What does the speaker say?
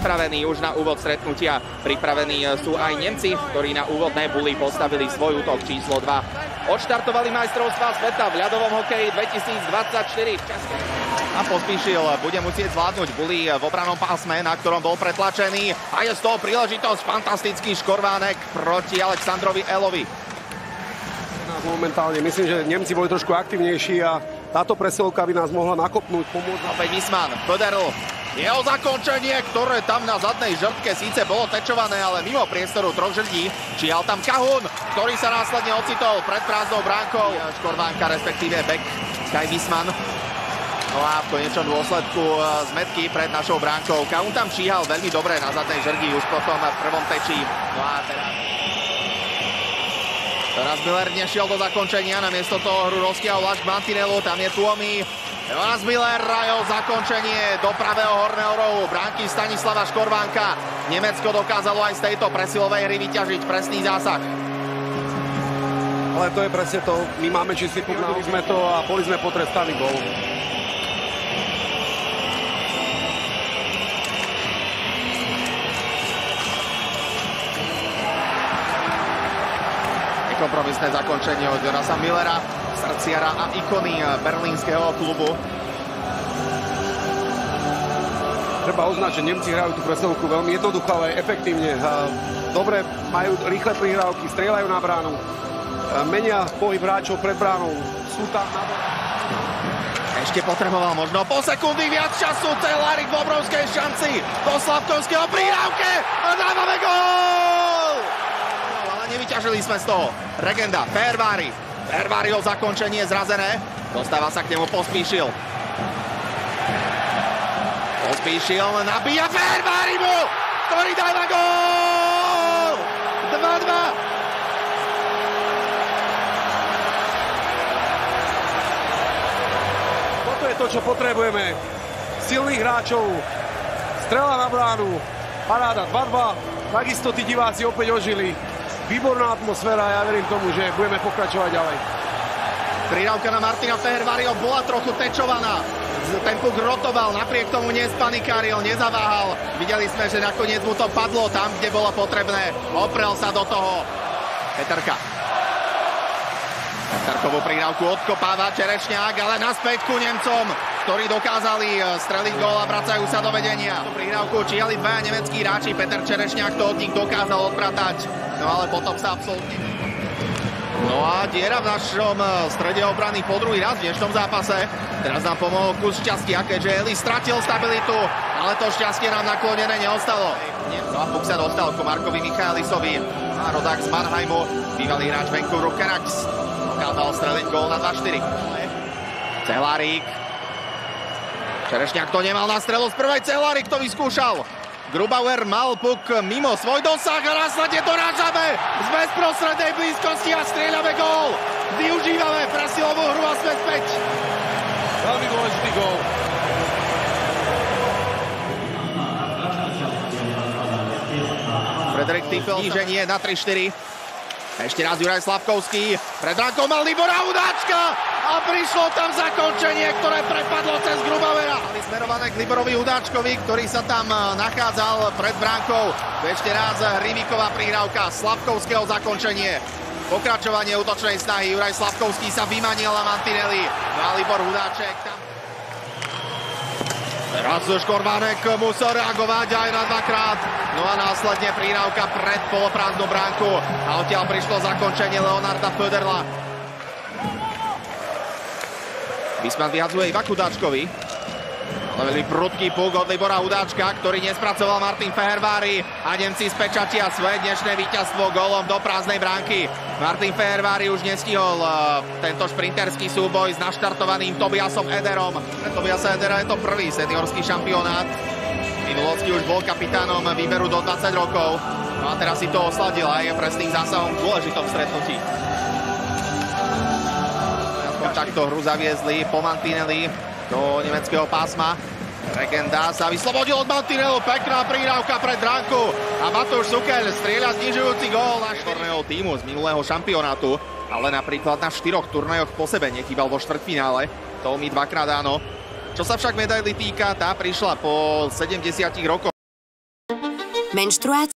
pripravení už na úvod stretnutia. Pripravení sú aj Nemci, ktorí na úvodné buly postavili svoj útok číslo 2. Odštartovali majstrovstvá sveta v ľadovom hokeji 2024. A Pospíšil bude musieť zvládnuť buly v obranom pásme, na ktorom bol pretlačený. A je z toho príležitosť, fantastický škorvánek proti Aleksandrovi Elovi. Momentálne myslím, že Nemci boli trošku aktivnejší a táto presilovka by nás mohla nakopnúť, pomôcť. Opäť Wisman, Föderl. Jeho zakončenie, ktoré tam na zadnej žrtke síce bolo tečované, ale mimo priestoru troch žrdí. Číhal tam Kahun, ktorý sa následne ocitol pred prázdnou bránkou. Škorvánka, respektíve back Sky Wisman. No a v konečnom dôsledku zmetky pred našou bránkou. Kahun tam číhal veľmi dobre na zadnej žrdi už potom v prvom teči. No a teraz Miller nešiel do zakončenia, namiesto toho hru rozkiahol až k mantinelu, tam je Tuomi. Jonas Miller a jeho zakončenie do pravého horného rohu bránky Stanislava Škorvánka. Nemecko dokázalo aj z tejto presilovej hry vyťažiť presný zásah. Ale to je presne to, my máme čistý puk, sme to a boli sme potrestaní gól. Kompromisné zakončenie od Jonasa Millera, srdciara a ikony berlínskeho klubu. Treba uznať, že Nemci hrajú tú presilovku veľmi jednoducho, ale efektívne. Dobre, majú rýchle prihrávky, strieľajú na bránu, menia pohyb hráčov pred bránou, sú tam na Ešte potreboval možno pol sekundy viac času. Cehlarik v obrovskej šanci do Slavkovského prihrávke a dávame gól! Nevyťažili sme z toho. Regenda, Fehervári. Feherváriho zakončenie zrazené. Dostáva sa k nemu Pospíšil. Pospíšil nabíja Fehervárimu, ktorý dáva gól! 2-2. Toto je to, čo potrebujeme. Silných hráčov, strela na bránu, paráda 2-2. Takisto tí diváci opäť ožili. Výborná atmosféra a ja verím tomu, že budeme pokračovať ďalej. Prihrávka na Martina Feherváriho bola trochu tečovaná. Ten puk rotoval, napriek tomu nespanikáril, nezaváhal. Videli sme, že nakoniec mu to padlo tam, kde bolo potrebné. Oprel sa do toho. Peterka. Peterkovú prihrávku odkopáva Čerešňák, ale naspäť ku Nemcom, ktorí dokázali streliť gól a vracajú sa do vedenia. Prihrávku číhali dvaja nemeckí hráči, Peter Čerešňák to od nich dokázal odpratať. No ale potom sa absolútne... No a diera v našom strede obrany po druhý raz v dnešnom zápase. Teraz nám pomohol kus šťastia, keďže Eli stratil stabilitu, ale to šťastie nám naklonené neostalo. No a puk sa dostal ku Markovi Michaelisovi. A rodák z Mannheimu, bývalý hráč Vancouveru Canucks. Dokázal streliť gól na 2-4. Cehlarík. Čerešňák to nemal na strelu z prvej, Cehlarík to vyskúšal. Grubauer mal puk mimo svoj dosah a následne dorážame z bezprostrednej blízkosti a strieľame gól. Využívame presilovú hru a sme späť. Veľmi dôležitý gól. Frederik Tiefel níženie na 3-4. Ešte raz Juraj Slavkovský. Pred bránkou mal Libora Hudáčka a prišlo tam zakončenie, ktoré prepadlo cez Grubauera. Mali smerované k Liborovi Hudáčkovi, ktorý sa tam nachádzal pred bránkou. Ešte raz Hrivíková prihrávka, Slavkovského zakončenie. Pokračovanie útočnej snahy. Juraj Slavkovský sa vymanil na mantineli. No a Libor Hudáček tam... Teraz Škorvánek musel reagovať aj na dvakrát. No a následne prihrávka pred poloprázdnu bránku. A odtiaľ prišlo zakončenie Leonarda Föderla. Wisman vyhadzuje iba Hudáčkovi. Ale veľmi prudký puk od Libora Hudáčka, ktorý nespracoval Martin Fehervári. A Nemci spečatia svoje dnešné víťazstvo gólom do prázdnej bránky. Martin Fehervári už nestihol tento šprinterský súboj s naštartovaným Tobiasom Ederom. Pre Tobiasa Edera je to prvý seniorský šampionát. V minulosti už bol kapitánom výberu do 20 rokov. No a teraz si to osladil aj presným zásahom v dôležitom stretnutí. Takto hru zaviezli po mantineli do nemeckého pásma. Regenda sa vyslobodil od mantinelu, pekná prihrávka pred bránku a Matúš Sukeľ strieľa znižujúci gól na štorného týmu z minulého šampionátu, ale napríklad na 4 turnajoch po sebe nechýbal vo štvrťfinále, to mi dvakrát áno. Čo sa však medaily týka, tá prišla po 70 rokoch. Menštruácia